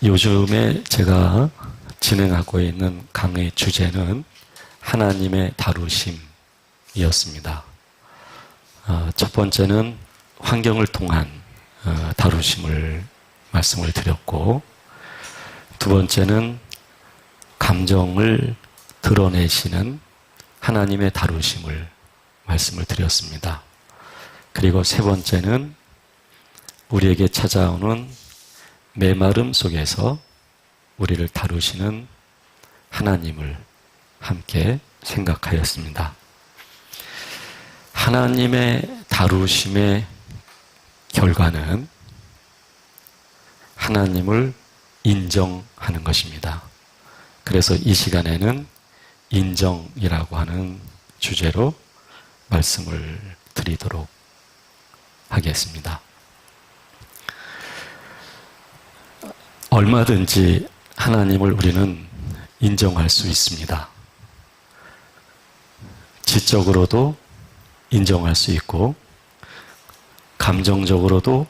요즘에 제가 진행하고 있는 강의 주제는 하나님의 다루심이었습니다. 첫 번째는 환경을 통한 다루심을 말씀을 드렸고, 두 번째는 감정을 드러내시는 하나님의 다루심을 말씀을 드렸습니다. 그리고 세 번째는 우리에게 찾아오는 메마름 속에서 우리를 다루시는 하나님을 함께 생각하였습니다. 하나님의 다루심의 결과는 하나님을 인정하는 것입니다. 그래서 이 시간에는 인정이라고 하는 주제로 말씀을 드리도록 하겠습니다. 얼마든지 하나님을 우리는 인정할 수 있습니다. 지적으로도 인정할 수 있고 감정적으로도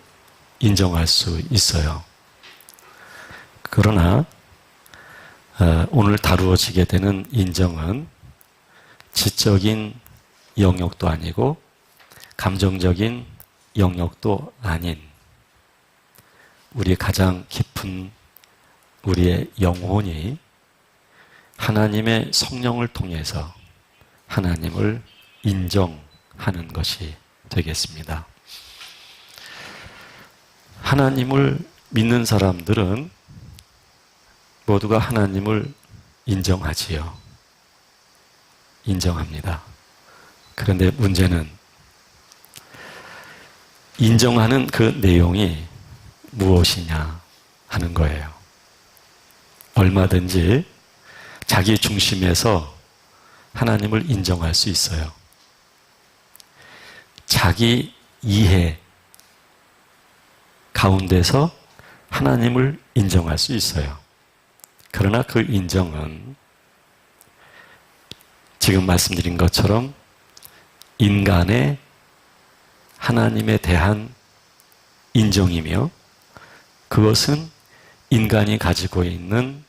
인정할 수 있어요. 그러나 오늘 다루어지게 되는 인정은 지적인 영역도 아니고 감정적인 영역도 아닌 우리 가장 깊은 우리의 영혼이 하나님의 성령을 통해서 하나님을 인정하는 것이 되겠습니다. 하나님을 믿는 사람들은 모두가 하나님을 인정하지요. 인정합니다. 그런데 문제는 인정하는 그 내용이 무엇이냐 하는 거예요. 얼마든지 자기 중심에서 하나님을 인정할 수 있어요. 자기 이해 가운데서 하나님을 인정할 수 있어요. 그러나 그 인정은 지금 말씀드린 것처럼 인간의 하나님에 대한 인정이며 그것은 인간이 가지고 있는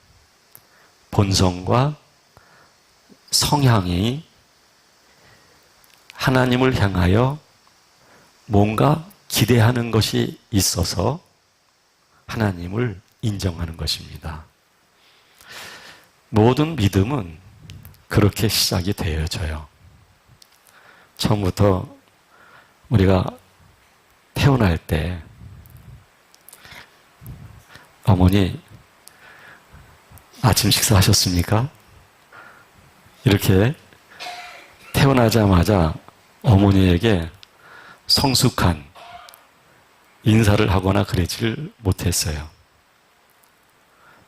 본성과 성향이 하나님을 향하여 뭔가 기대하는 것이 있어서 하나님을 인정하는 것입니다. 모든 믿음은 그렇게 시작이 되어져요. 처음부터 우리가 태어날 때 어머니 아침 식사하셨습니까? 이렇게 태어나자마자 어머니에게 성숙한 인사를 하거나 그러지를 못했어요.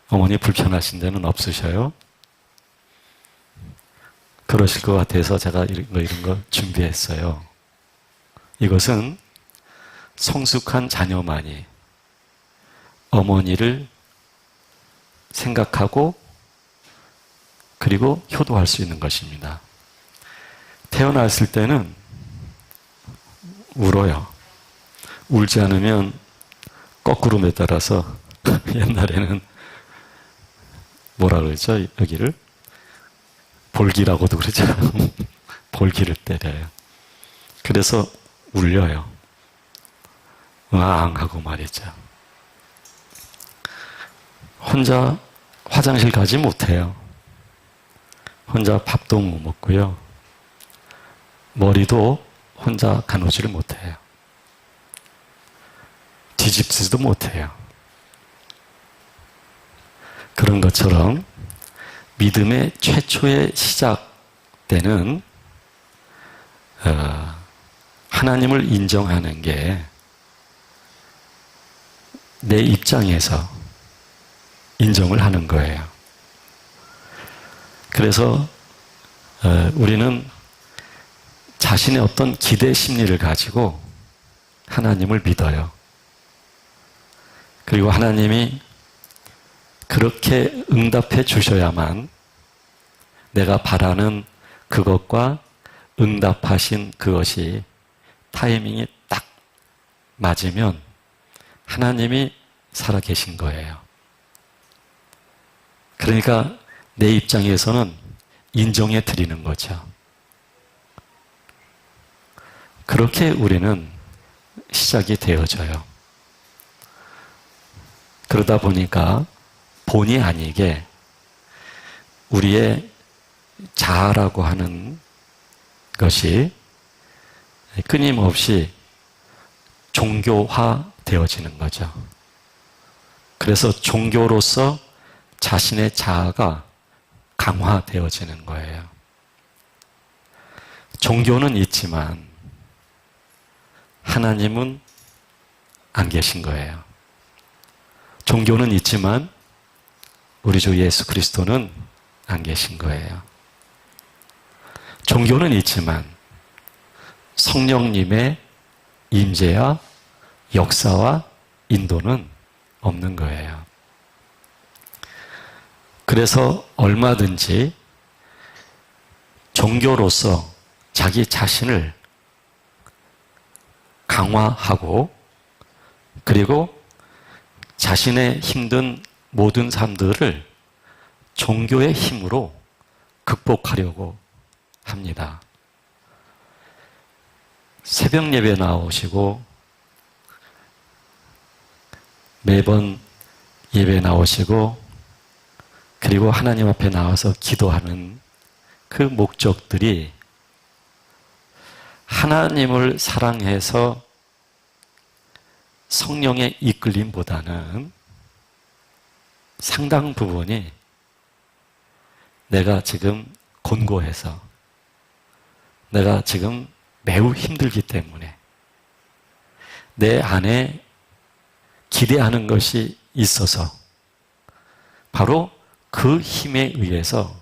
어머니 불편하신 데는 없으셔요? 그러실 것 같아서 제가 이런 거 준비했어요. 이것은 성숙한 자녀만이 어머니를 생각하고 그리고 효도할 수 있는 것입니다. 태어났을 때는 울어요. 울지 않으면 거꾸로 매달아서 옛날에는 뭐라 그러죠? 여기를 볼기라고도 그러죠. 볼기를 때려요. 그래서 울려요. 으앙 하고 말이죠. 혼자 화장실 가지 못해요. 혼자 밥도 못 먹고요. 머리도 혼자 가누지를 못해요. 뒤집지도 못해요. 그런 것처럼 믿음의 최초의 시작 때는 하나님을 인정하는 게 내 입장에서 인정을 하는 거예요. 그래서 우리는 자신의 어떤 기대 심리를 가지고 하나님을 믿어요. 그리고 하나님이 그렇게 응답해 주셔야만 내가 바라는 그것과 응답하신 그것이 타이밍이 딱 맞으면 하나님이 살아계신 거예요. 그러니까 내 입장에서는 인정해 드리는 거죠. 그렇게 우리는 시작이 되어져요. 그러다 보니까 본의 아니게 우리의 자아라고 하는 것이 끊임없이 종교화 되어지는 거죠. 그래서 종교로서 자신의 자아가 강화되어지는 거예요. 종교는 있지만 하나님은 안 계신 거예요. 종교는 있지만 우리 주 예수 그리스도는 안 계신 거예요. 종교는 있지만 성령님의 임재와 역사와 인도는 없는 거예요. 그래서 얼마든지 종교로서 자기 자신을 강화하고 그리고 자신의 힘든 모든 삶들을 종교의 힘으로 극복하려고 합니다. 새벽 예배 나오시고 매번 예배 나오시고 그리고 하나님 앞에 나와서 기도하는 그 목적들이 하나님을 사랑해서 성령의 이끌림보다는 상당 부분이 내가 지금 곤고해서 내가 지금 매우 힘들기 때문에 내 안에 기대하는 것이 있어서 바로 그 힘에 의해서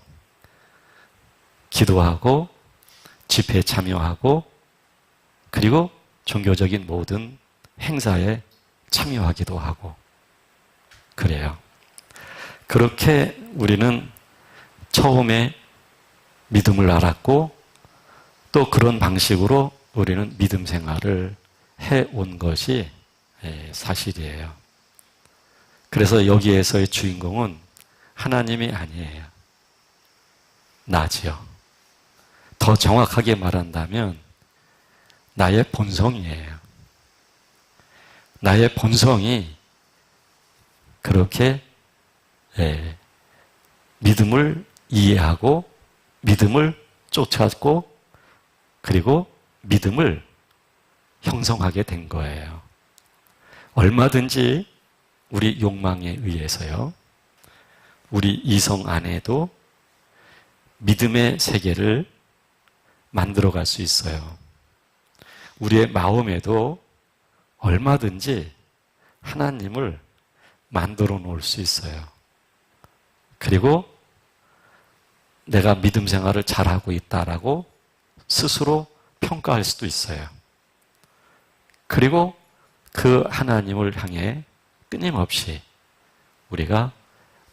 기도하고 집회에 참여하고 그리고 종교적인 모든 행사에 참여하기도 하고 그래요. 그렇게 우리는 처음에 믿음을 알았고 또 그런 방식으로 우리는 믿음 생활을 해온 것이 사실이에요. 그래서 여기에서의 주인공은 하나님이 아니에요. 나지요. 더 정확하게 말한다면 나의 본성이에요. 나의 본성이 그렇게 믿음을 이해하고 믿음을 쫓았고 그리고 믿음을 형성하게 된 거예요. 얼마든지 우리 욕망에 의해서요. 우리 이성 안에도 믿음의 세계를 만들어갈 수 있어요. 우리의 마음에도 얼마든지 하나님을 만들어 놓을 수 있어요. 그리고 내가 믿음 생활을 잘하고 있다라고 스스로 평가할 수도 있어요. 그리고 그 하나님을 향해 끊임없이 우리가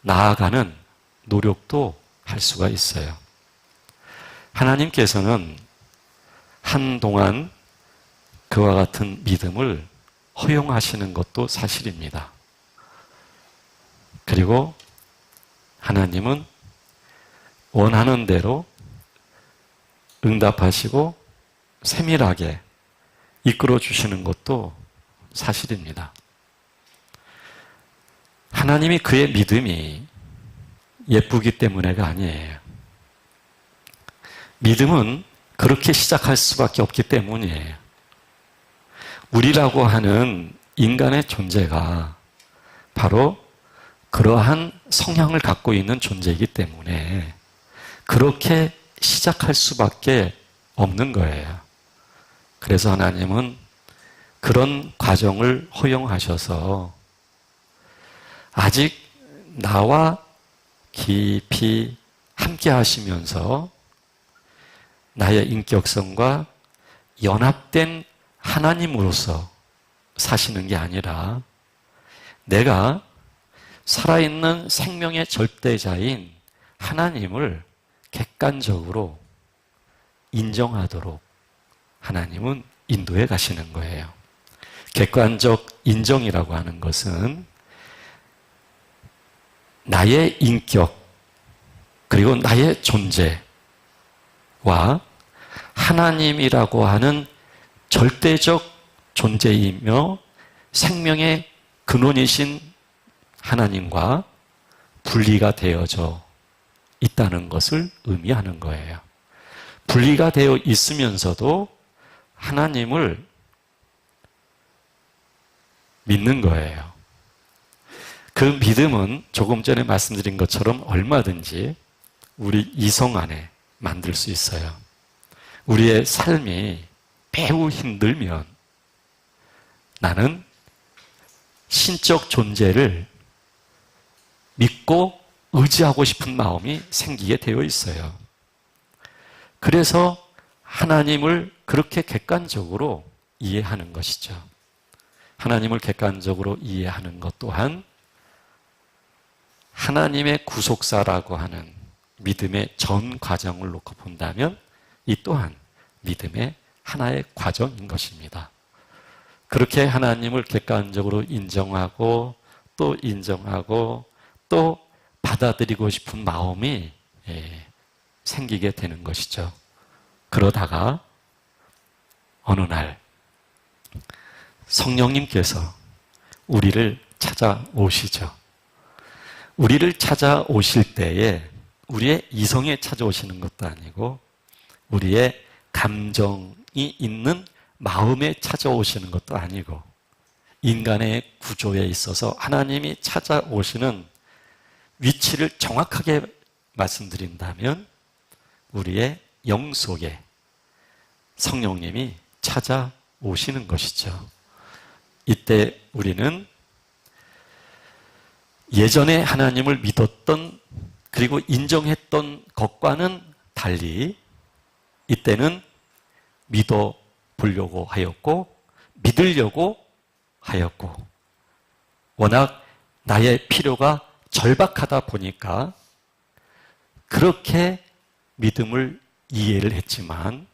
나아가는 노력도 할 수가 있어요. 하나님께서는 한동안 그와 같은 믿음을 허용하시는 것도 사실입니다. 그리고 하나님은 원하는 대로 응답하시고 세밀하게 이끌어 주시는 것도 사실입니다. 하나님이 그의 믿음이 예쁘기 때문에가 아니에요. 믿음은 그렇게 시작할 수밖에 없기 때문이에요. 우리라고 하는 인간의 존재가 바로 그러한 성향을 갖고 있는 존재이기 때문에 그렇게 시작할 수밖에 없는 거예요. 그래서 하나님은 그런 과정을 허용하셔서 아직 나와 깊이 함께 하시면서 나의 인격성과 연합된 하나님으로서 사시는 게 아니라 내가 살아있는 생명의 절대자인 하나님을 객관적으로 인정하도록 하나님은 인도해 가시는 거예요. 객관적 인정이라고 하는 것은 나의 인격 그리고 나의 존재와 하나님이라고 하는 절대적 존재이며 생명의 근원이신 하나님과 분리가 되어져 있다는 것을 의미하는 거예요. 분리가 되어 있으면서도 하나님을 믿는 거예요. 그 믿음은 조금 전에 말씀드린 것처럼 얼마든지 우리 이성 안에 만들 수 있어요. 우리의 삶이 매우 힘들면 나는 신적 존재를 믿고 의지하고 싶은 마음이 생기게 되어 있어요. 그래서 하나님을 그렇게 객관적으로 이해하는 것이죠. 하나님을 객관적으로 이해하는 것 또한 하나님의 구속사라고 하는 믿음의 전 과정을 놓고 본다면 이 또한 믿음의 하나의 과정인 것입니다. 그렇게 하나님을 객관적으로 인정하고 또 인정하고 또 받아들이고 싶은 마음이 생기게 되는 것이죠. 그러다가 어느 날 성령님께서 우리를 찾아오시죠. 우리를 찾아오실 때에 우리의 이성에 찾아오시는 것도 아니고 우리의 감정이 있는 마음에 찾아오시는 것도 아니고 인간의 구조에 있어서 하나님이 찾아오시는 위치를 정확하게 말씀드린다면 우리의 영 속에 성령님이 찾아오시는 것이죠. 이때 우리는 예전에 하나님을 믿었던 그리고 인정했던 것과는 달리 이때는 믿어보려고 하였고 믿으려고 하였고 워낙 나의 필요가 절박하다 보니까 그렇게 믿음을 이해를 했지만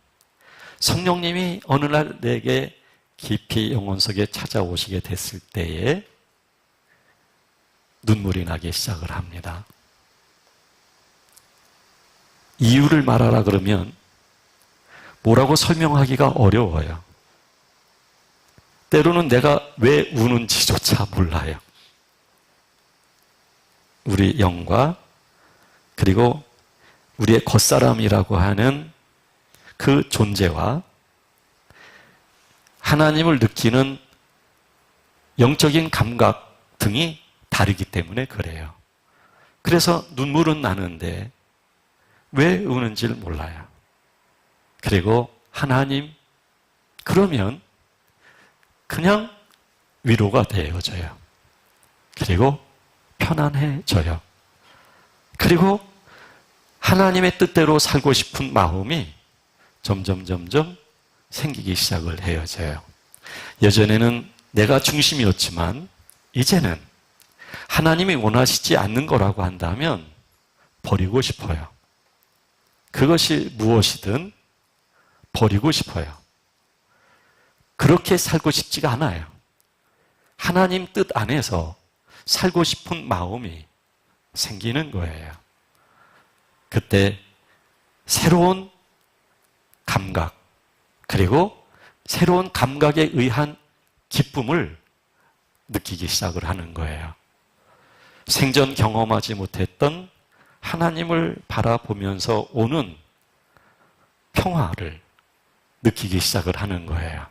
성령님이 어느 날 내게 깊이 영혼 속에 찾아오시게 됐을 때에 눈물이 나기 시작을 합니다. 이유를 말하라 그러면 뭐라고 설명하기가 어려워요. 때로는 내가 왜 우는지조차 몰라요. 우리 영과 그리고 우리의 겉사람이라고 하는 그 존재와 하나님을 느끼는 영적인 감각 등이 다르기 때문에 그래요. 그래서 눈물은 나는데 왜 우는지를 몰라요. 그리고 하나님, 그러면 그냥 위로가 되어져요. 그리고 편안해져요. 그리고 하나님의 뜻대로 살고 싶은 마음이 점점 생기기 시작을 해야죠. 예전에는 내가 중심이었지만 이제는 하나님이 원하시지 않는 거라고 한다면 버리고 싶어요. 그것이 무엇이든 버리고 싶어요. 그렇게 살고 싶지가 않아요. 하나님 뜻 안에서 살고 싶은 마음이 생기는 거예요. 그때 새로운 감각, 그리고 새로운 감각에 의한 기쁨을 느끼기 시작을 하는 거예요. 생전 경험하지 못했던 하나님을 바라보면서 오는 평화를 느끼기 시작을 하는 거예요.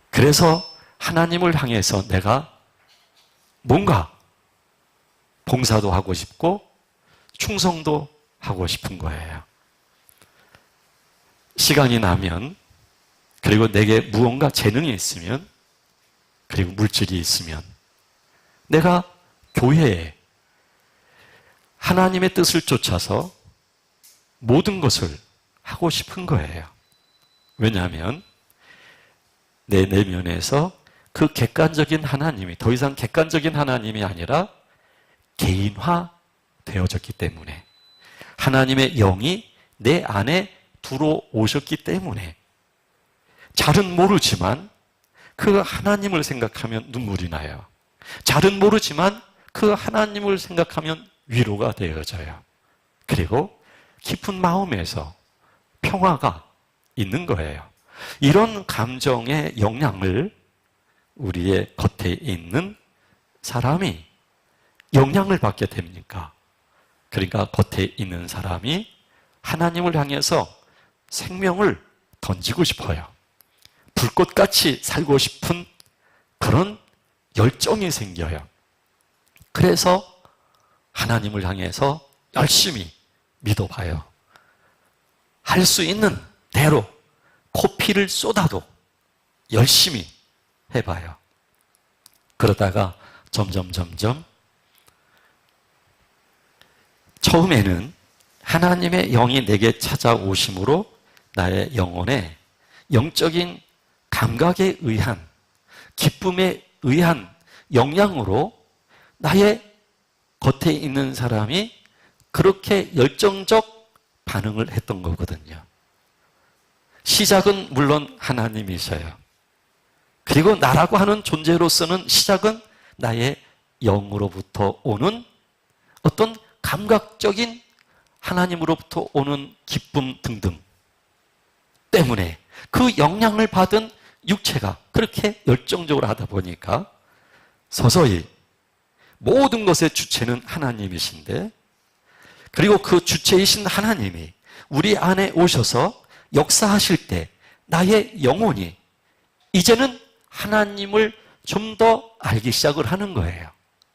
그래서 하나님을 향해서 내가 뭔가 봉사도 하고 싶고 충성도 하고 싶은 거예요. 시간이 나면, 그리고 내게 무언가 재능이 있으면, 그리고 물질이 있으면 내가 교회에 하나님의 뜻을 쫓아서 모든 것을 하고 싶은 거예요. 왜냐하면 내 내면에서 그 객관적인 하나님이 더 이상 객관적인 하나님이 아니라 개인화 되어졌기 때문에, 하나님의 영이 내 안에 들어오셨기 때문에 잘은 모르지만 그 하나님을 생각하면 눈물이 나요. 잘은 모르지만 그 하나님을 생각하면 위로가 되어져요. 그리고 깊은 마음에서 평화가 있는 거예요. 이런 감정의 영향을 우리의 겉에 있는 사람이 영향을 받게 됩니까? 그러니까 겉에 있는 사람이 하나님을 향해서 생명을 던지고 싶어요. 불꽃같이 살고 싶은 그런 열정이 생겨요. 그래서 하나님을 향해서 열심히 믿어봐요. 할 수 있는 대로 코피를 쏟아도 열심히 해봐요. 그러다가 점점 처음에는 하나님의 영이 내게 찾아오심으로 나의 영혼에 영적인 감각에 의한, 기쁨에 의한 영향으로 나의 겉에 있는 사람이 그렇게 열정적 반응을 했던 거거든요. 시작은 물론 하나님이셔요. 그리고 나라고 하는 존재로서는 시작은 나의 영으로부터 오는 어떤 감각적인 하나님으로부터 오는 기쁨 등등 때문에 그 영향을 받은 육체가 그렇게 열정적으로 하다 보니까 서서히 모든 것의 주체는 하나님이신데, 그리고 그 주체이신 하나님이 우리 안에 오셔서 역사하실 때 나의 영혼이 이제는 하나님을 좀 더 알기 시작을 하는 거예요.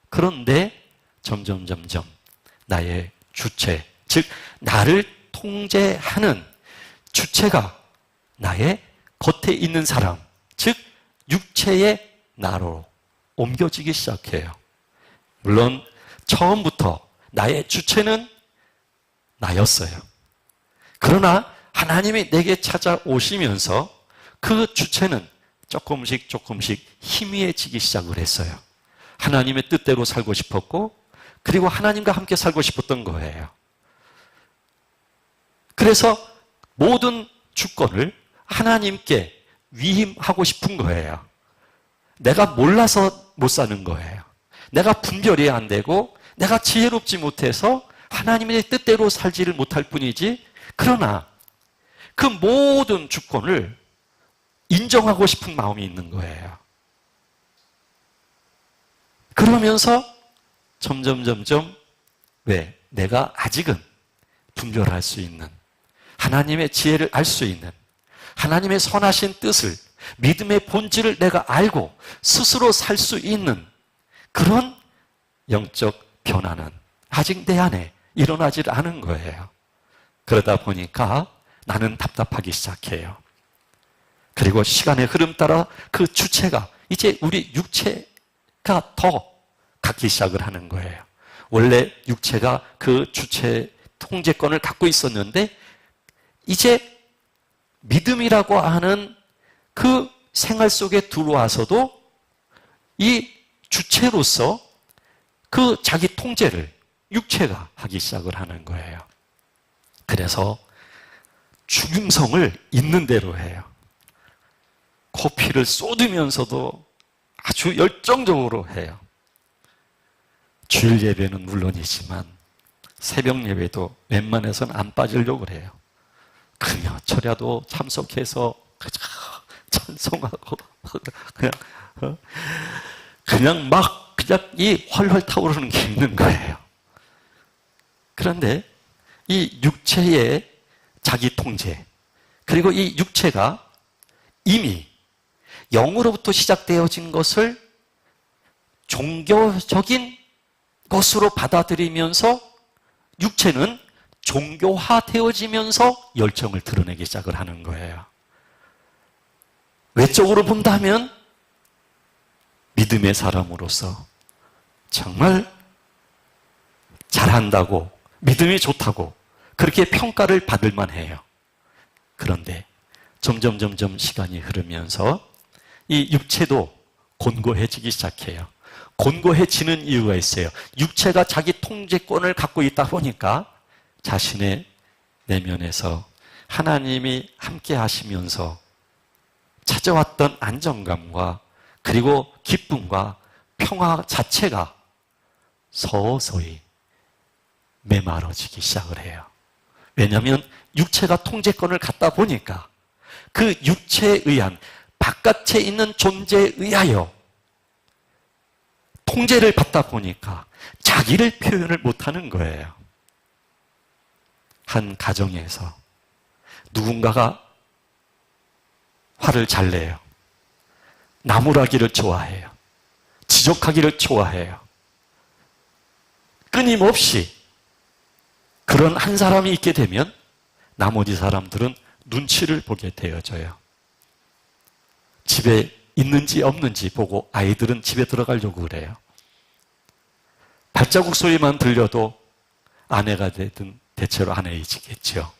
그런데 점점 나의 주체, 즉 나를 통제하는 주체가 나의 겉에 있는 사람, 즉 육체의 나로 옮겨지기 시작해요. 물론 처음부터 나의 주체는 나였어요. 그러나 하나님이 내게 찾아오시면서 그 주체는 조금씩 희미해지기 시작을 했어요. 하나님의 뜻대로 살고 싶었고, 그리고 하나님과 함께 살고 싶었던 거예요. 그래서 모든 주권을 하나님께 위임하고 싶은 거예요. 내가 몰라서 못 사는 거예요. 내가 분별이 안 되고 내가 지혜롭지 못해서 하나님의 뜻대로 살지를 못할 뿐이지, 그러나 그 모든 주권을 인정하고 싶은 마음이 있는 거예요. 그러면서 점점 왜? 내가 아직은 분별할 수 있는, 하나님의 지혜를 알 수 있는, 하나님의 선하신 뜻을, 믿음의 본질을 내가 알고 스스로 살 수 있는 그런 영적 변화는 아직 내 안에 일어나질 않은 거예요. 그러다 보니까 나는 답답하기 시작해요. 그리고 시간의 흐름 따라 그 주체가 이제 우리 육체가 더 갖기 시작을 하는 거예요. 원래 육체가 그 주체 통제권을 갖고 있었는데 이제 믿음이라고 하는 그 생활 속에 들어와서도 이 주체로서 그 자기 통제를 육체가 하기 시작을 하는 거예요. 그래서 죽음성을 있는 대로 해요. 코피를 쏟으면서도 아주 열정적으로 해요. 주일 예배는 물론이지만 새벽 예배도 웬만해서는 안 빠지려고 해요. 금요철야도 참석해서 찬송하고 그냥 이 활활 타오르는 게 있는 거예요. 그런데 이 육체의 자기 통제, 그리고 이 육체가 이미 영으로부터 시작되어진 것을 종교적인 것으로 받아들이면서 육체는 종교화되어지면서 열정을 드러내기 시작을 하는 거예요. 외적으로 본다면 믿음의 사람으로서 정말 잘한다고, 믿음이 좋다고 그렇게 평가를 받을 만해요. 그런데 점점 시간이 흐르면서 이 육체도 곤고해지기 시작해요. 곤고해지는 이유가 있어요. 육체가 자기 통제권을 갖고 있다 보니까 자신의 내면에서 하나님이 함께 하시면서 찾아왔던 안정감과 그리고 기쁨과 평화 자체가 서서히 메마르지기 시작을 해요. 왜냐하면 육체가 통제권을 갖다 보니까 그 육체에 의한 바깥에 있는 존재에 의하여 통제를 받다 보니까 자기를 표현을 못하는 거예요. 한 가정에서 누군가가 화를 잘 내요. 나무라기를 좋아해요. 지적하기를 좋아해요. 끊임없이 그런 한 사람이 있게 되면 나머지 사람들은 눈치를 보게 되어져요. 집에 있는지 없는지 보고 아이들은 집에 들어가려고 그래요. 발자국 소리만 들려도 아내가 되든 대체로 아내이지겠죠.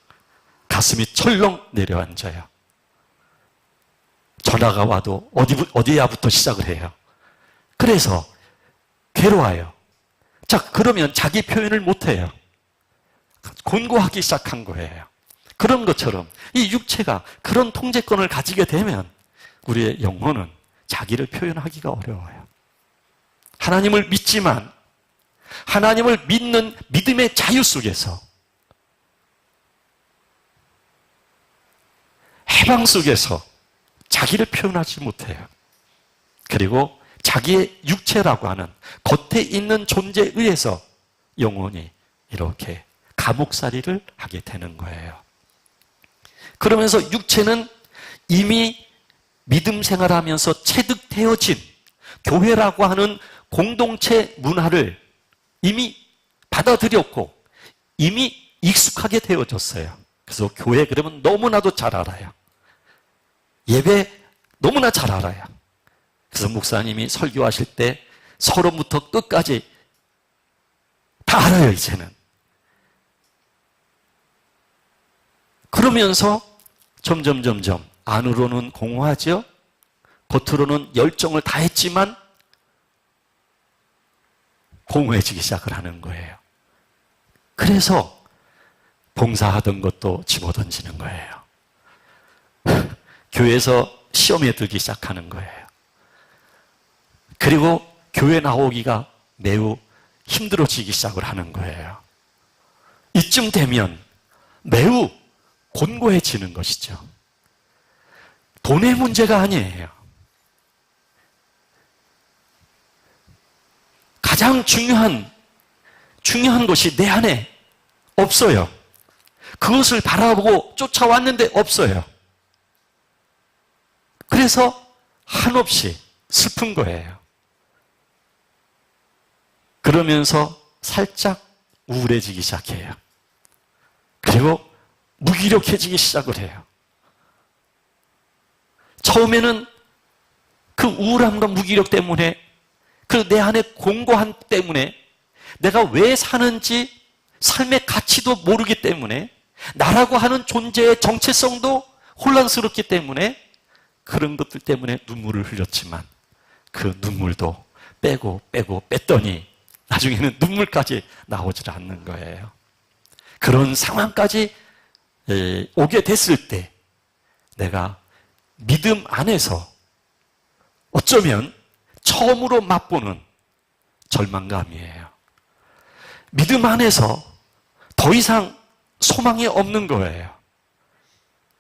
가슴이 철렁 내려앉아요. 전화가 와도 어디야부터 시작을 해요. 그래서 괴로워요. 자, 그러면 자기 표현을 못해요. 곤고하기 시작한 거예요. 그런 것처럼 이 육체가 그런 통제권을 가지게 되면 우리의 영혼은 자기를 표현하기가 어려워요. 하나님을 믿지만 하나님을 믿는 믿음의 자유 속에서 해방 속에서 자기를 표현하지 못해요. 그리고 자기의 육체라고 하는 겉에 있는 존재에 의해서 영혼이 이렇게 감옥살이를 하게 되는 거예요. 그러면서 육체는 이미 믿음 생활하면서 체득되어진 교회라고 하는 공동체 문화를 이미 받아들였고 이미 익숙하게 되어졌어요. 그래서 교회 그러면 너무나도 잘 알아요. 예배 너무나 잘 알아요. 그래서 목사님이 설교하실 때 서론부터 끝까지 다 알아요, 이제는. 그러면서 점점 안으로는 공허하죠. 겉으로는 열정을 다했지만 공허해지기 시작을 하는 거예요. 그래서 봉사하던 것도 집어던지는 거예요. 교회에서 시험에 들기 시작하는 거예요. 그리고 교회 나오기가 매우 힘들어지기 시작을 하는 거예요. 이쯤 되면 매우 곤고해지는 것이죠. 돈의 문제가 아니에요. 가장 중요한 것이 내 안에 없어요. 그것을 바라보고 쫓아왔는데 없어요. 그래서 한없이 슬픈 거예요. 그러면서 살짝 우울해지기 시작해요. 그리고 무기력해지기 시작을 해요. 처음에는 그 우울함과 무기력 때문에 그 내 안의 공고함 때문에 내가 왜 사는지 삶의 가치도 모르기 때문에 나라고 하는 존재의 정체성도 혼란스럽기 때문에 그런 것들 때문에 눈물을 흘렸지만 그 눈물도 빼고 뺐더니 나중에는 눈물까지 나오질 않는 거예요. 그런 상황까지 오게 됐을 때 내가 믿음 안에서 어쩌면 처음으로 맛보는 절망감이에요. 믿음 안에서 더 이상 소망이 없는 거예요.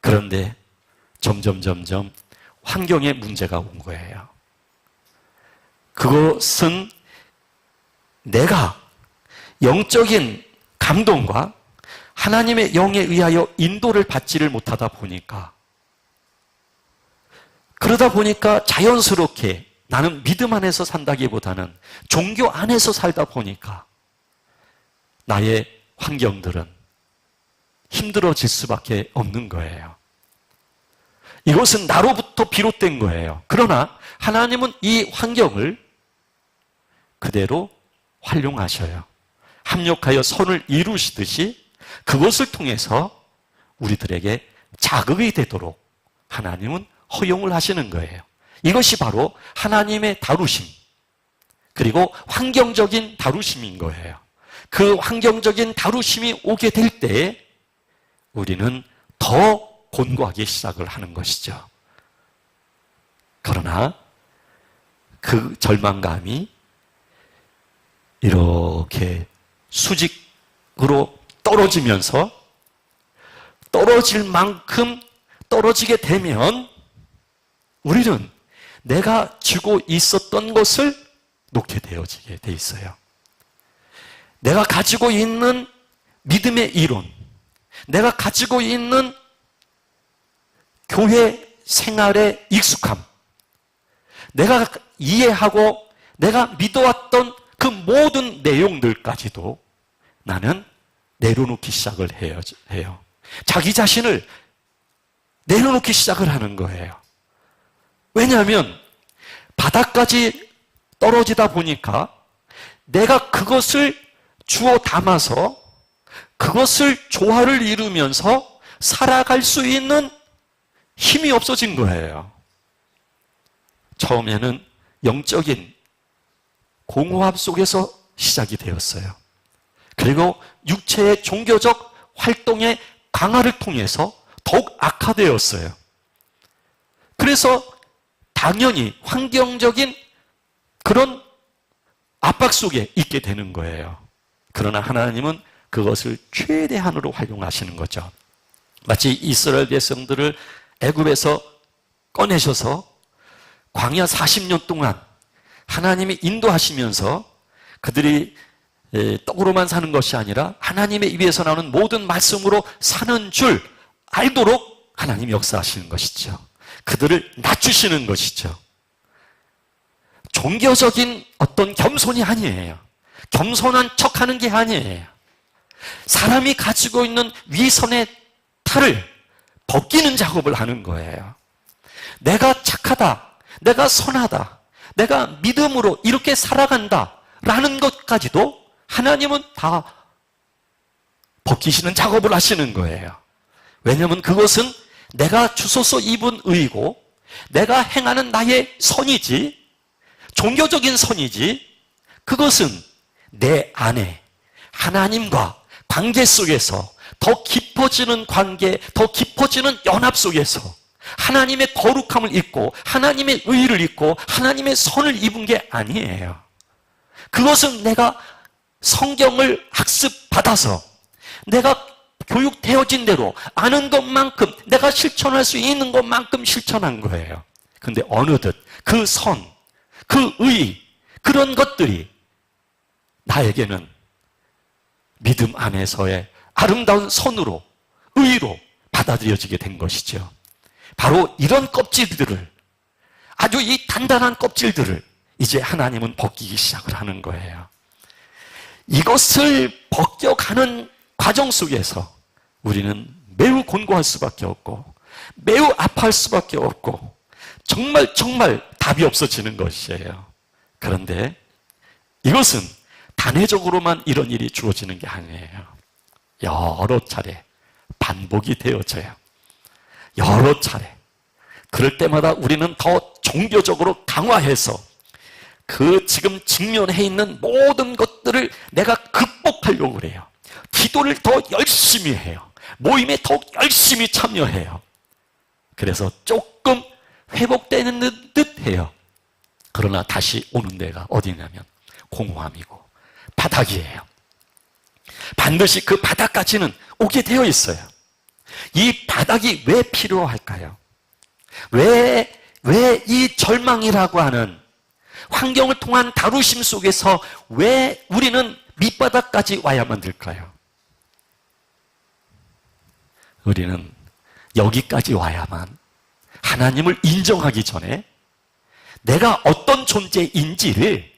그런데 점점 환경에 문제가 온 거예요. 그것은 내가 영적인 감동과 하나님의 영에 의하여 인도를 받지를 못하다 보니까 그러다 보니까 자연스럽게 나는 믿음 안에서 산다기보다는 종교 안에서 살다 보니까 나의 환경들은 힘들어질 수밖에 없는 거예요. 이것은 나로부터 비롯된 거예요. 그러나 하나님은 이 환경을 그대로 활용하셔요. 합력하여 선을 이루시듯이 그것을 통해서 우리들에게 자극이 되도록 하나님은 허용을 하시는 거예요. 이것이 바로 하나님의 다루심, 그리고 환경적인 다루심인 거예요. 그 환경적인 다루심이 오게 될 때 우리는 더 곤고하기 시작을 하는 것이죠. 그러나 그 절망감이 이렇게 수직으로 떨어지면서 떨어질 만큼 떨어지게 되면 우리는 내가 쥐고 있었던 것을 놓게 되어지게 돼 있어요. 내가 가지고 있는 믿음의 이론, 내가 가지고 있는 교회 생활의 익숙함, 내가 이해하고 내가 믿어왔던 그 모든 내용들까지도 나는 내려놓기 시작을 해요. 자기 자신을 내려놓기 시작을 하는 거예요. 왜냐하면 바닥까지 떨어지다 보니까 내가 그것을 주워 담아서 그것을 조화를 이루면서 살아갈 수 있는 힘이 없어진 거예요. 처음에는 영적인 공허함 속에서 시작이 되었어요. 그리고 육체의 종교적 활동의 강화를 통해서 더욱 악화되었어요. 그래서 당연히 환경적인 그런 압박 속에 있게 되는 거예요. 그러나 하나님은 그것을 최대한으로 활용하시는 거죠. 마치 이스라엘 백성들을 애굽에서 꺼내셔서 광야 40년 동안 하나님이 인도하시면서 그들이 떡으로만 사는 것이 아니라 하나님의 입에서 나오는 모든 말씀으로 사는 줄 알도록 하나님이 역사하시는 것이죠. 그들을 낮추시는 것이죠. 종교적인 어떤 겸손이 아니에요. 겸손한 척하는 게 아니에요. 사람이 가지고 있는 위선의 탈을 벗기는 작업을 하는 거예요. 내가 착하다, 내가 선하다, 내가 믿음으로 이렇게 살아간다 라는 것까지도 하나님은 다 벗기시는 작업을 하시는 거예요. 왜냐하면 그것은 내가 주소서 입은 의이고 내가 행하는 나의 선이지, 종교적인 선이지, 그것은 내 안에 하나님과 관계 속에서 더 깊어지는 관계, 더 깊어지는 연합 속에서 하나님의 거룩함을 입고 하나님의 의를 입고 하나님의 선을 입은 게 아니에요. 그것은 내가 성경을 학습받아서 내가 교육되어진 대로 아는 것만큼 내가 실천할 수 있는 것만큼 실천한 거예요. 근데 어느덧 그 선, 그 의, 그런 것들이 나에게는 믿음 안에서의 아름다운 선으로, 의로 받아들여지게 된 것이죠. 바로 이런 껍질들을, 아주 이 단단한 껍질들을 이제 하나님은 벗기기 시작을 하는 거예요. 이것을 벗겨가는 과정 속에서 우리는 매우 곤고할 수밖에 없고 매우 아파할 수밖에 없고 정말 답이 없어지는 것이에요. 그런데 이것은 단회적으로만 이런 일이 주어지는 게 아니에요. 여러 차례 반복이 되어져요. 여러 차례. 그럴 때마다 우리는 더 종교적으로 강화해서 그 지금 직면해 있는 모든 것들을 내가 극복하려고 그래요. 기도를 더 열심히 해요. 모임에 더 열심히 참여해요. 그래서 조금 회복되는 듯 해요. 그러나 다시 오는 데가 어디냐면 공허함이고 바닥이에요. 반드시 그 바닥까지는 오게 되어 있어요. 이 바닥이 왜 필요할까요? 왜 이 절망이라고 하는 환경을 통한 다루심 속에서 왜 우리는 밑바닥까지 와야만 될까요? 우리는 여기까지 와야만 하나님을 인정하기 전에 내가 어떤 존재인지를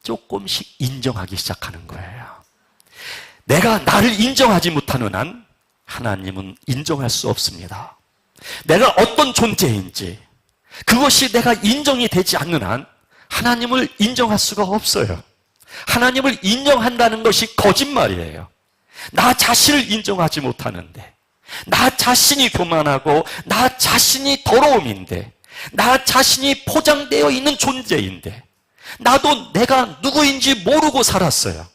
조금씩 인정하기 시작하는 거예요. 내가 나를 인정하지 못하는 한 하나님은 인정할 수 없습니다. 내가 어떤 존재인지 그것이 내가 인정이 되지 않는 한 하나님을 인정할 수가 없어요. 하나님을 인정한다는 것이 거짓말이에요. 나 자신을 인정하지 못하는데, 나 자신이 교만하고 나 자신이 더러움인데, 나 자신이 포장되어 있는 존재인데 나도 내가 누구인지 모르고 살았어요.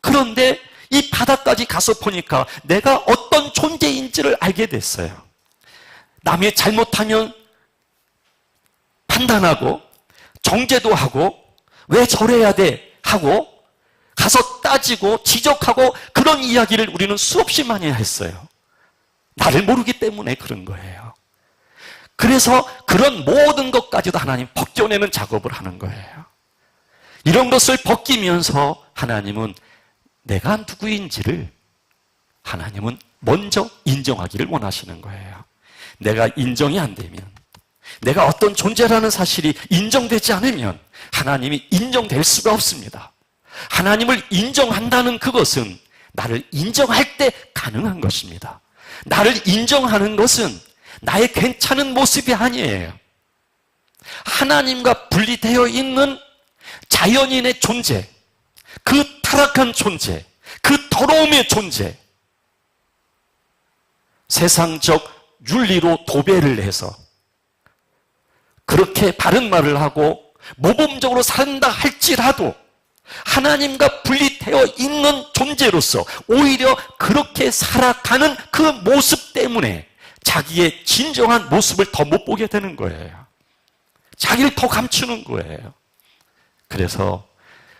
그런데 이 바닥까지 가서 보니까 내가 어떤 존재인지를 알게 됐어요. 남이 잘못하면 판단하고 정죄도 하고 왜 저래야 돼 하고 가서 따지고 지적하고 그런 이야기를 우리는 수없이 많이 했어요. 나를 모르기 때문에 그런 거예요. 그래서 그런 모든 것까지도 하나님 벗겨내는 작업을 하는 거예요. 이런 것을 벗기면서 하나님은 내가 누구인지를 하나님은 먼저 인정하기를 원하시는 거예요. 내가 인정이 안 되면, 내가 어떤 존재라는 사실이 인정되지 않으면 하나님이 인정될 수가 없습니다. 하나님을 인정한다는 그것은 나를 인정할 때 가능한 것입니다. 나를 인정하는 것은 나의 괜찮은 모습이 아니에요. 하나님과 분리되어 있는 자연인의 존재, 그 타락한 존재, 그 더러움의 존재, 세상적 윤리로 도배를 해서 그렇게 바른 말을 하고 모범적으로 산다 할지라도 하나님과 분리되어 있는 존재로서 오히려 그렇게 살아가는 그 모습 때문에 자기의 진정한 모습을 더 못 보게 되는 거예요. 자기를 더 감추는 거예요. 그래서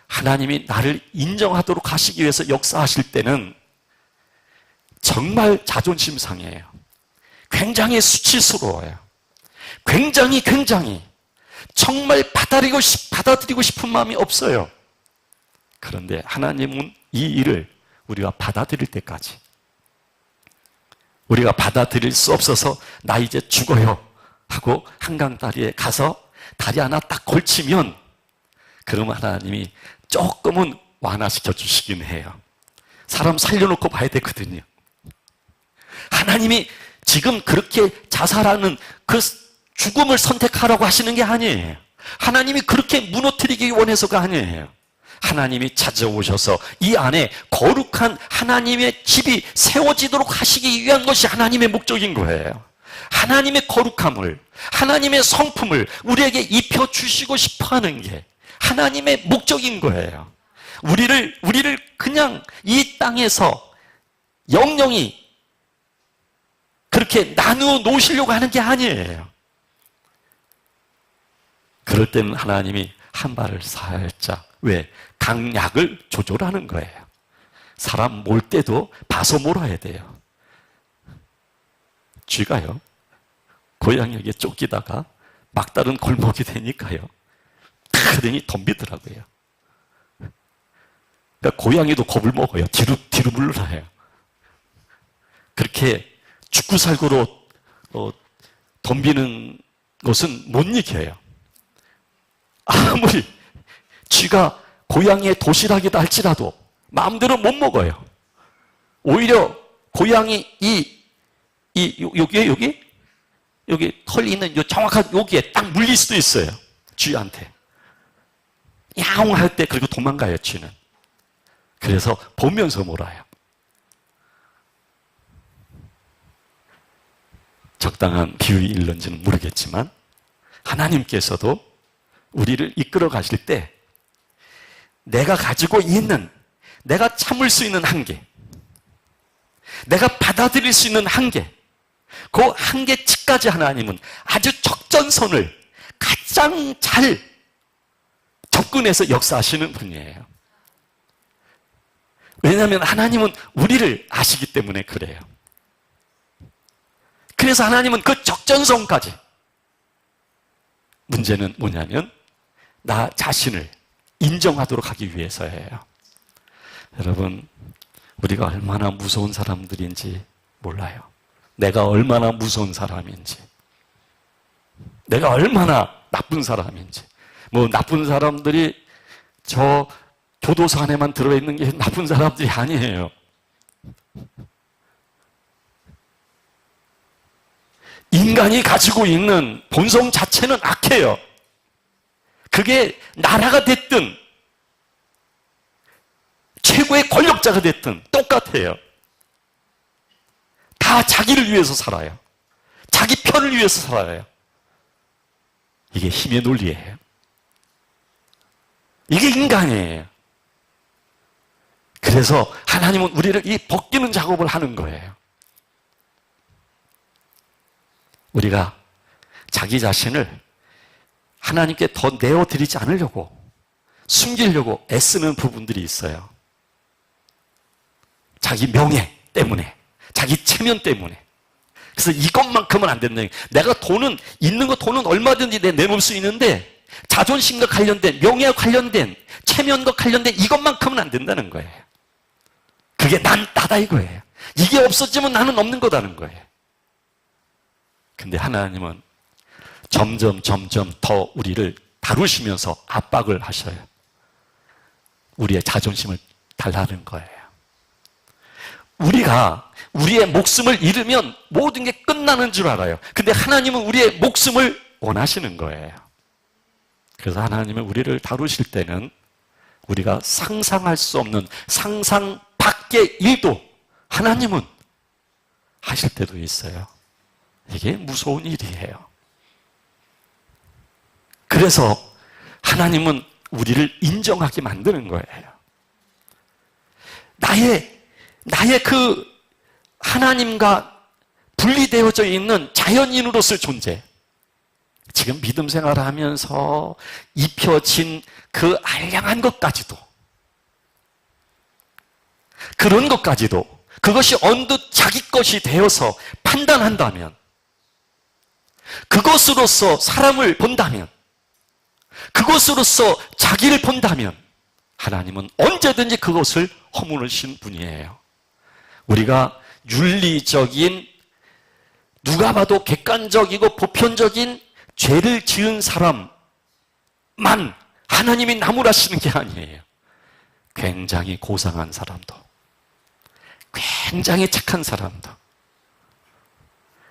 하나님이 나를 인정하도록 하시기 위해서 역사하실 때는 정말 자존심 상해요. 굉장히 수치스러워요. 굉장히 정말 받아들이고 싶은 마음이 없어요. 그런데 하나님은 이 일을 우리가 받아들일 때까지, 우리가 받아들일 수 없어서 나 이제 죽어요 하고 한강 다리에 가서 다리 하나 딱 걸치면 그러면 하나님이 조금은 완화시켜 주시긴 해요. 사람 살려놓고 봐야 되거든요. 하나님이 지금 그렇게 자살하는 그 죽음을 선택하라고 하시는 게 아니에요. 하나님이 그렇게 무너뜨리기 원해서가 아니에요. 하나님이 찾아오셔서 이 안에 거룩한 하나님의 집이 세워지도록 하시기 위한 것이 하나님의 목적인 거예요. 하나님의 거룩함을, 하나님의 성품을 우리에게 입혀주시고 싶어 하는 게 하나님의 목적인 거예요. 우리를 그냥 이 땅에서 영영이 그렇게 나누어 놓으시려고 하는 게 아니에요. 그럴 때는 하나님이 한 발을 살짝, 왜? 강약을 조절하는 거예요. 사람 몰 때도 봐서 몰아야 돼요. 쥐가요, 고양이에게 쫓기다가 막다른 골목이 되니까요, 크더니 덤비더라고요. 그러니까 고양이도 겁을 먹어요. 뒤로 물러나요. 그렇게 죽고 살고로 덤비는 것은 못 이겨요. 아무리 쥐가 고양이의 도시락이다 할지라도 마음대로 못 먹어요. 오히려 고양이 여기 털이 있는 정확한 여기에 딱 물릴 수도 있어요. 쥐한테. 야옹 할 때 그리고 도망가요, 쥐는. 그래서 보면서 몰아요. 적당한 비유일런지는 모르겠지만 하나님께서도 우리를 이끌어 가실 때 내가 가지고 있는, 내가 참을 수 있는 한계, 내가 받아들일 수 있는 한계, 그 한계치까지 하나님은 아주 적전선을 가장 잘 접근해서 역사하시는 분이에요. 왜냐하면 하나님은 우리를 아시기 때문에 그래요. 그래서 하나님은 그 적전선까지, 문제는 뭐냐면 나 자신을 인정하도록 하기 위해서예요. 여러분, 우리가 얼마나 무서운 사람들인지 몰라요. 내가 얼마나 무서운 사람인지, 내가 얼마나 나쁜 사람인지. 뭐 나쁜 사람들이 저 교도소 안에만 들어있는 게 나쁜 사람들이 아니에요. 인간이 가지고 있는 본성 자체는 악해요. 그게 나라가 됐든 최고의 권력자가 됐든 똑같아요. 다 자기를 위해서 살아요. 자기 편을 위해서 살아요. 이게 힘의 논리예요. 이게 인간이에요. 그래서 하나님은 우리를 이 벗기는 작업을 하는 거예요. 우리가 자기 자신을 하나님께 더 내어드리지 않으려고, 숨기려고 애쓰는 부분들이 있어요. 자기 명예 때문에, 자기 체면 때문에. 그래서 이것만큼은 안 된다. 내가 돈은, 있는 거 돈은 얼마든지 내놓을 수 있는데 자존심과 관련된, 명예와 관련된, 체면과 관련된 이것만큼은 안 된다는 거예요. 그게 나다 이거예요. 이게 없어지면 나는 없는 거다는 거예요. 근데 하나님은 점점 더 우리를 다루시면서 압박을 하셔요. 우리의 자존심을 달라는 거예요. 우리가 우리의 목숨을 잃으면 모든 게 끝나는 줄 알아요. 근데 하나님은 우리의 목숨을 원하시는 거예요. 그래서 하나님은 우리를 다루실 때는 우리가 상상할 수 없는 상상 밖의 일도 하나님은 하실 때도 있어요. 이게 무서운 일이에요. 그래서 하나님은 우리를 인정하게 만드는 거예요. 나의 그 하나님과 분리되어져 있는 자연인으로서의 존재, 지금 믿음 생활을 하면서 입혀진 그 알량한 것까지도, 그런 것까지도 그것이 언뜻 자기 것이 되어서 판단한다면, 그것으로서 사람을 본다면, 그것으로서 자기를 본다면 하나님은 언제든지 그것을 허물으신 분이에요. 우리가 윤리적인, 누가 봐도 객관적이고 보편적인 죄를 지은 사람만 하나님이 나무라시는 게 아니에요. 굉장히 고상한 사람도, 굉장히 착한 사람도,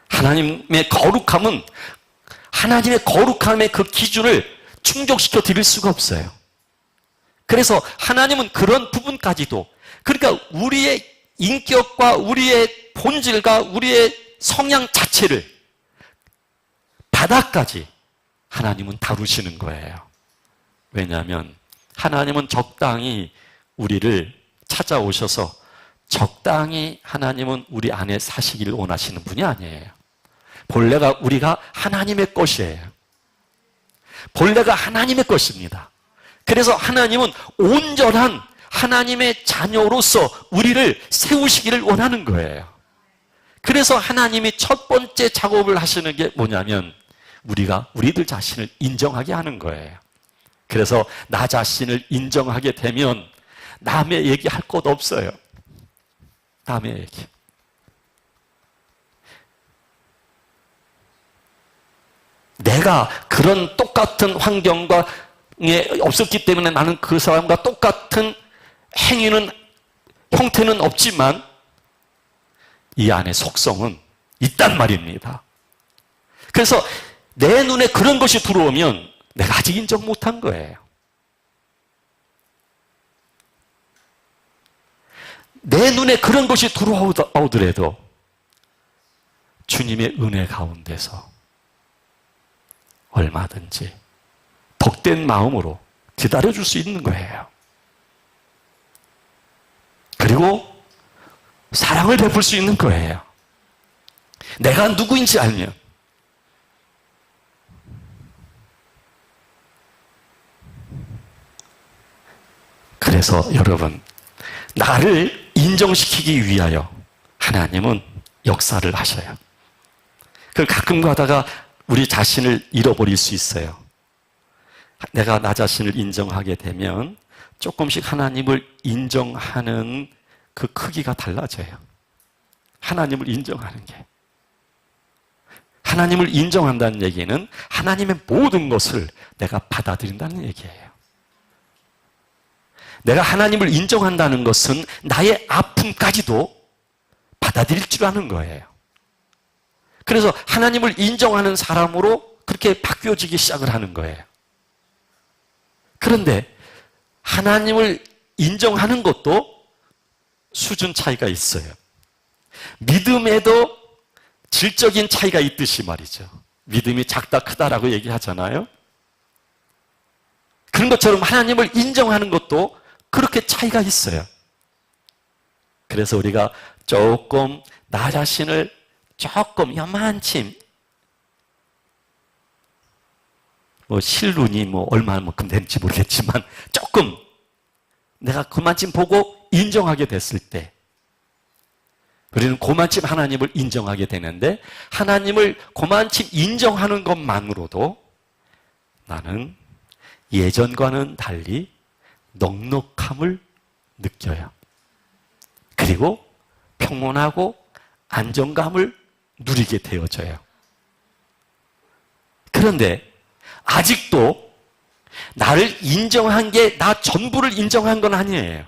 하나님의 거룩함은, 하나님의 거룩함의 그 기준을 충족시켜 드릴 수가 없어요. 그래서 하나님은 그런 부분까지도, 그러니까 우리의 인격과 우리의 본질과 우리의 성향 자체를, 바닥까지 하나님은 다루시는 거예요. 왜냐하면 하나님은 적당히 우리를 찾아오셔서 적당히 하나님은 우리 안에 사시기를 원하시는 분이 아니에요. 본래가 우리가 하나님의 것이에요. 본래가 하나님의 것입니다. 그래서 하나님은 온전한 하나님의 자녀로서 우리를 세우시기를 원하는 거예요. 그래서 하나님이 첫 번째 작업을 하시는 게 뭐냐면 우리들 자신을 인정하게 하는 거예요. 그래서 나 자신을 인정하게 되면 남의 얘기할 것 없어요. 남의 얘기. 내가 그런 똑같은 환경과 없었기 때문에 나는 그 사람과 똑같은 형태는 없지만 이 안에 속성은 있단 말입니다. 그래서 내 눈에 그런 것이 들어오면 내가 아직 인정 못한 거예요. 내 눈에 그런 것이 들어오더라도 주님의 은혜 가운데서 얼마든지 복된 마음으로 기다려줄 수 있는 거예요. 그리고 사랑을 베풀 수 있는 거예요. 내가 누구인지 알면. 그래서 여러분, 나를 인정시키기 위하여 하나님은 역사를 하셔요. 그 가끔 가다가 우리 자신을 잃어버릴 수 있어요. 내가 나 자신을 인정하게 되면 조금씩 하나님을 인정하는 그 크기가 달라져요. 하나님을 인정하는 게. 하나님을 인정한다는 얘기는 하나님의 모든 것을 내가 받아들인다는 얘기예요. 내가 하나님을 인정한다는 것은 나의 아픔까지도 받아들일 줄 아는 거예요. 그래서 하나님을 인정하는 사람으로 그렇게 바뀌어지기 시작을 하는 거예요. 그런데 하나님을 인정하는 것도 수준 차이가 있어요. 믿음에도 질적인 차이가 있듯이 말이죠. 믿음이 작다 크다라고 얘기하잖아요. 그런 것처럼 하나님을 인정하는 것도 그렇게 차이가 있어요. 그래서 우리가 조금 나 자신을 조금 요만침 실눈이 얼마만큼 되는지 모르겠지만 조금 내가 그만큼 보고 인정하게 됐을 때 우리는 그만큼 하나님을 인정하게 되는데 하나님을 그만큼 인정하는 것만으로도 나는 예전과는 달리 넉넉함을 느껴요. 그리고 평온하고 안정감을 누리게 되어져요. 그런데 아직도 나를 인정한 게 나 전부를 인정한 건 아니에요.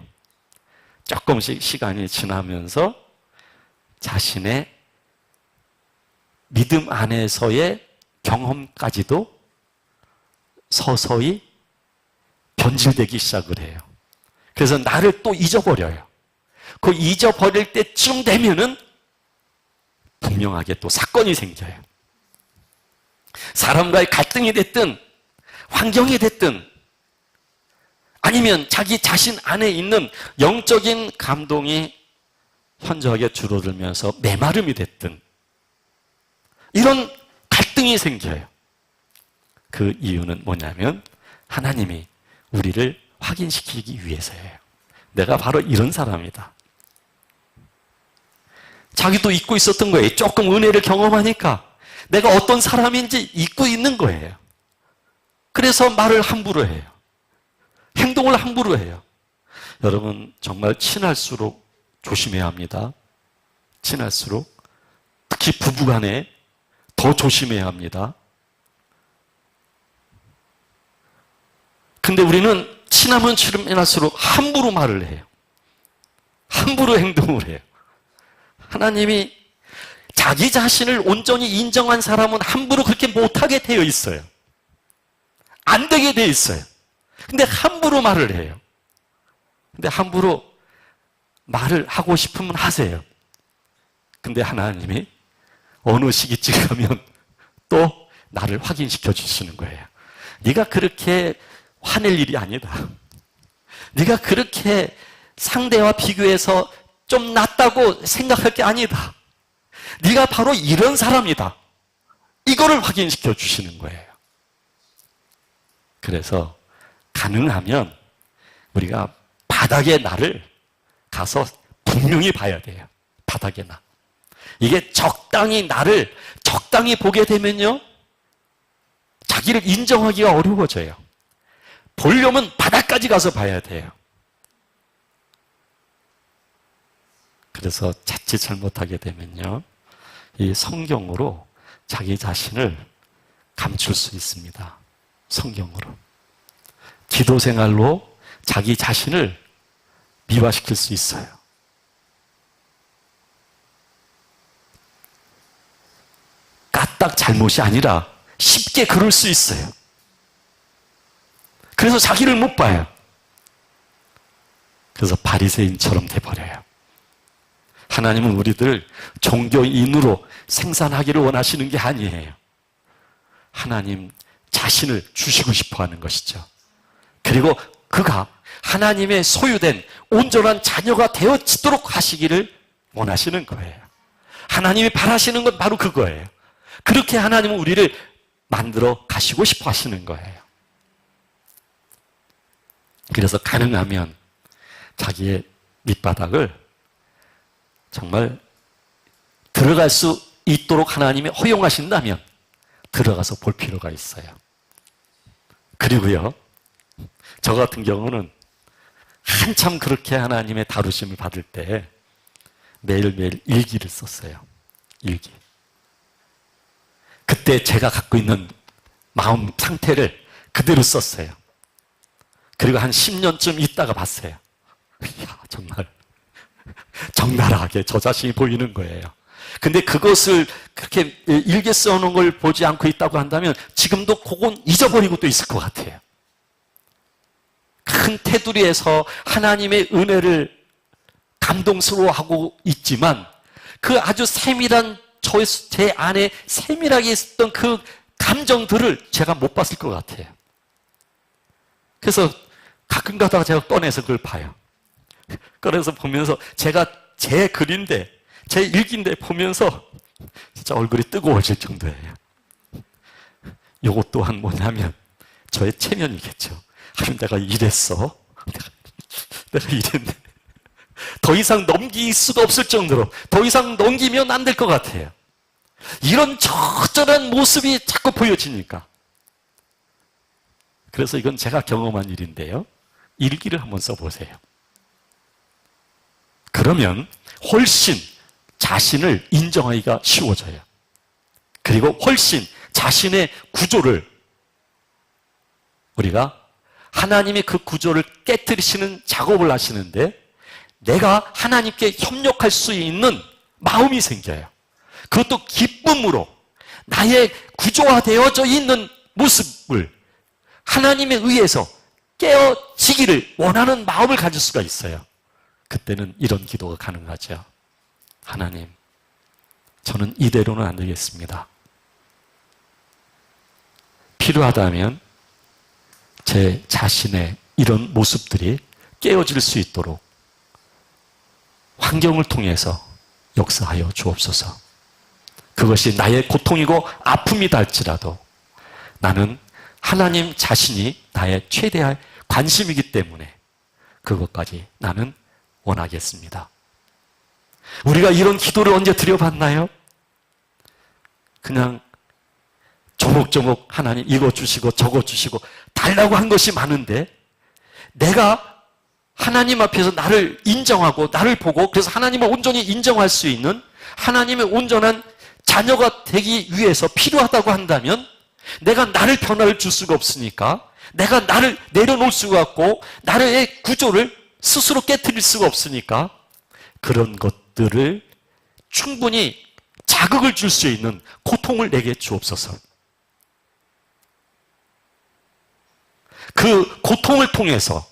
조금씩 시간이 지나면서 자신의 믿음 안에서의 경험까지도 서서히 변질되기 시작을 해요. 그래서 나를 또 잊어버려요. 그 잊어버릴 때쯤 되면은 분명하게 또 사건이 생겨요. 사람과의 갈등이 됐든 환경이 됐든 아니면 자기 자신 안에 있는 영적인 감동이 현저하게 줄어들면서 메마름이 됐든 이런 갈등이 생겨요. 그 이유는 뭐냐면 하나님이 우리를 확인시키기 위해서예요. 내가 바로 이런 사람이다. 자기도 잊고 있었던 거예요. 조금 은혜를 경험하니까 내가 어떤 사람인지 잊고 있는 거예요. 그래서 말을 함부로 해요. 행동을 함부로 해요. 여러분 정말 친할수록 조심해야 합니다. 친할수록 특히 부부간에 더 조심해야 합니다. 근데 우리는 친하면 친할수록 함부로 말을 해요. 함부로 행동을 해요. 하나님이 자기 자신을 온전히 인정한 사람은 함부로 그렇게 못하게 되어 있어요. 안 되게 되어 있어요. 근데 함부로 말을 해요. 근데 함부로 말을 하고 싶으면 하세요. 근데 하나님이 어느 시기쯤 가면 또 나를 확인시켜 주시는 거예요. 네가 그렇게 화낼 일이 아니다. 네가 그렇게 상대와 비교해서 좀 낫다고 생각할 게 아니다. 네가 바로 이런 사람이다. 이거를 확인시켜 주시는 거예요. 그래서 가능하면 우리가 바닥의 나를 가서 분명히 봐야 돼요. 바닥의 나. 이게 적당히 나를 적당히 보게 되면요. 자기를 인정하기가 어려워져요. 보려면 바닥까지 가서 봐야 돼요. 그래서 자칫 잘못하게 되면요. 이 성경으로 자기 자신을 감출 수 있습니다. 성경으로. 기도 생활로 자기 자신을 미화시킬 수 있어요. 까딱 잘못이 아니라 쉽게 그럴 수 있어요. 그래서 자기를 못 봐요. 그래서 바리새인처럼 돼버려요. 하나님은 우리들 종교인으로 생산하기를 원하시는 게 아니에요. 하나님 자신을 주시고 싶어 하는 것이죠. 그리고 그가 하나님의 소유된 온전한 자녀가 되어지도록 하시기를 원하시는 거예요. 하나님이 바라시는 건 바로 그거예요. 그렇게 하나님은 우리를 만들어 가시고 싶어 하시는 거예요. 그래서 가능하면 자기의 밑바닥을 정말 들어갈 수 있도록 하나님이 허용하신다면 들어가서 볼 필요가 있어요. 그리고요, 저 같은 경우는 한참 그렇게 하나님의 다루심을 받을 때 매일매일 일기를 썼어요. 일기. 그때 제가 갖고 있는 마음 상태를 그대로 썼어요. 그리고 한 10년쯤 있다가 봤어요. 이야, 정말 적나라하게 저 자신이 보이는 거예요. 근데 그것을 그렇게 일기 써놓은 걸 보지 않고 있다고 한다면 지금도 그건 잊어버리고 또 있을 것 같아요. 큰 테두리에서 하나님의 은혜를 감동스러워하고 있지만 그 아주 세밀한 제 안에 세밀하게 있었던 그 감정들을 제가 못 봤을 것 같아요. 그래서 가끔 가다가 제가 꺼내서 그걸 봐요. 꺼내서 보면서 제가 제 글인데 제 일기인데 보면서 진짜 얼굴이 뜨거워질 정도예요. 이것 또한 뭐냐면 저의 체면이겠죠. 하나님, 내가 이랬어. 내가 이랬네. 더 이상 넘길 수가 없을 정도로, 더 이상 넘기면 안 될 것 같아요. 이런 처절한 모습이 자꾸 보여지니까. 그래서 이건 제가 경험한 일인데요. 일기를 한번 써보세요. 그러면 훨씬 자신을 인정하기가 쉬워져요. 그리고 훨씬 자신의 구조를, 우리가 하나님의 그 구조를 깨뜨리시는 작업을 하시는데 내가 하나님께 협력할 수 있는 마음이 생겨요. 그것도 기쁨으로 나의 구조화되어져 있는 모습을 하나님에 의해서 깨어지기를 원하는 마음을 가질 수가 있어요. 그때는 이런 기도가 가능하죠. 하나님, 저는 이대로는 안 되겠습니다. 필요하다면 제 자신의 이런 모습들이 깨어질 수 있도록 환경을 통해서 역사하여 주옵소서. 그것이 나의 고통이고 아픔이다 할지라도 나는 하나님 자신이 나의 최대의 관심이기 때문에 그것까지 나는 원하겠습니다. 우리가 이런 기도를 언제 드려봤나요? 그냥 조목조목 하나님 이거 주시고 저거 주시고 달라고 한 것이 많은데 내가 하나님 앞에서 나를 인정하고 나를 보고 그래서 하나님을 온전히 인정할 수 있는 하나님의 온전한 자녀가 되기 위해서 필요하다고 한다면 내가 나를 변화를 줄 수가 없으니까 내가 나를 내려놓을 수가 없고 나의 구조를 스스로 깨트릴 수가 없으니까 그런 것들을 충분히 자극을 줄 수 있는 고통을 내게 주옵소서. 그 고통을 통해서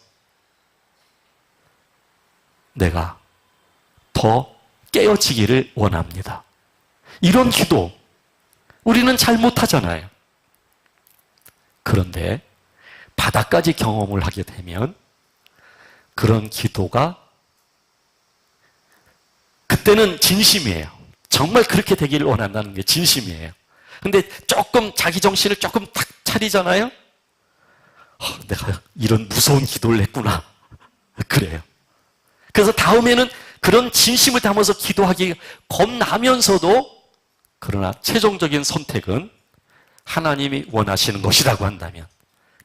내가 더 깨어지기를 원합니다. 이런 기도 우리는 잘 못하잖아요. 그런데 바다까지 경험을 하게 되면 그런 기도가 그때는 진심이에요. 정말 그렇게 되기를 원한다는 게 진심이에요. 근데 조금 자기 정신을 조금 탁 차리잖아요. 내가 이런 무서운 기도를 했구나. 그래요. 그래서 다음에는 그런 진심을 담아서 기도하기 겁나면서도 그러나 최종적인 선택은 하나님이 원하시는 것이라고 한다면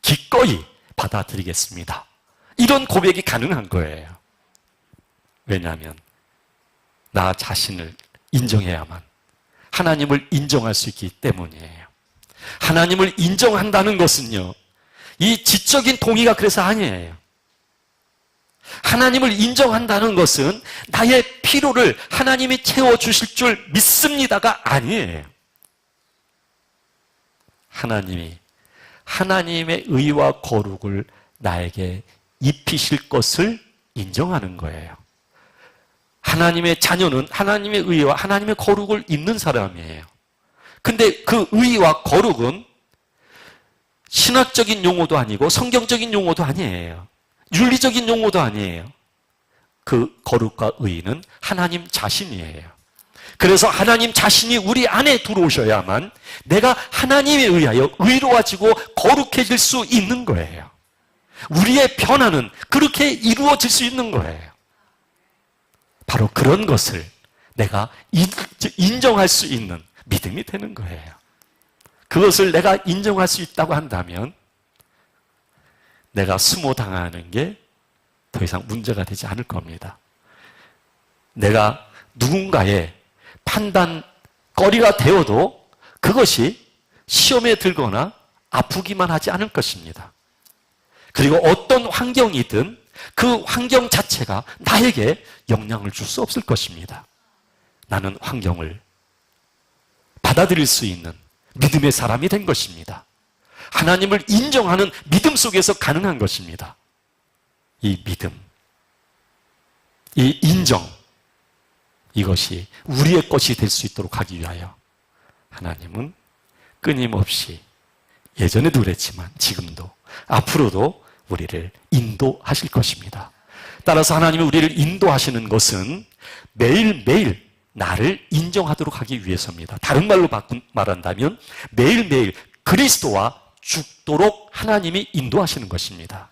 기꺼이 받아들이겠습니다. 이런 고백이 가능한 거예요. 왜냐하면 나 자신을 인정해야만 하나님을 인정할 수 있기 때문이에요. 하나님을 인정한다는 것은요, 이 지적인 동의가 그래서 아니에요. 하나님을 인정한다는 것은 나의 필요를 하나님이 채워주실 줄 믿습니다가 아니에요. 하나님이 하나님의 의와 거룩을 나에게 입히실 것을 인정하는 거예요. 하나님의 자녀는 하나님의 의와 하나님의 거룩을 입는 사람이에요. 근데 그 의와 거룩은 신학적인 용어도 아니고 성경적인 용어도 아니에요. 윤리적인 용어도 아니에요. 그 거룩과 의는 하나님 자신이에요. 그래서 하나님 자신이 우리 안에 들어오셔야만 내가 하나님에 의하여 의로워지고 거룩해질 수 있는 거예요. 우리의 변화는 그렇게 이루어질 수 있는 거예요. 바로 그런 것을 내가 인정할 수 있는 믿음이 되는 거예요. 그것을 내가 인정할 수 있다고 한다면 내가 수모당하는 게 더 이상 문제가 되지 않을 겁니다. 내가 누군가의 판단거리가 되어도 그것이 시험에 들거나 아프기만 하지 않을 것입니다. 그리고 어떤 환경이든 그 환경 자체가 나에게 영향을 줄 수 없을 것입니다. 나는 환경을 받아들일 수 있는 믿음의 사람이 된 것입니다. 하나님을 인정하는 믿음 속에서 가능한 것입니다. 이 믿음, 이 인정, 이것이 우리의 것이 될 수 있도록 하기 위하여 하나님은 끊임없이 예전에도 그랬지만 지금도 앞으로도 우리를 인도하실 것입니다. 따라서 하나님이 우리를 인도하시는 것은 매일매일 나를 인정하도록 하기 위해서입니다. 다른 말로 말한다면 매일매일 그리스도와 죽도록 하나님이 인도하시는 것입니다.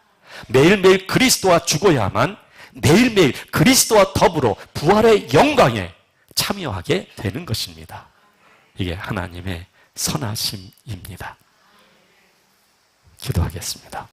매일매일 그리스도와 죽어야만 매일매일 그리스도와 더불어 부활의 영광에 참여하게 되는 것입니다. 이게 하나님의 선하심입니다. 기도하겠습니다.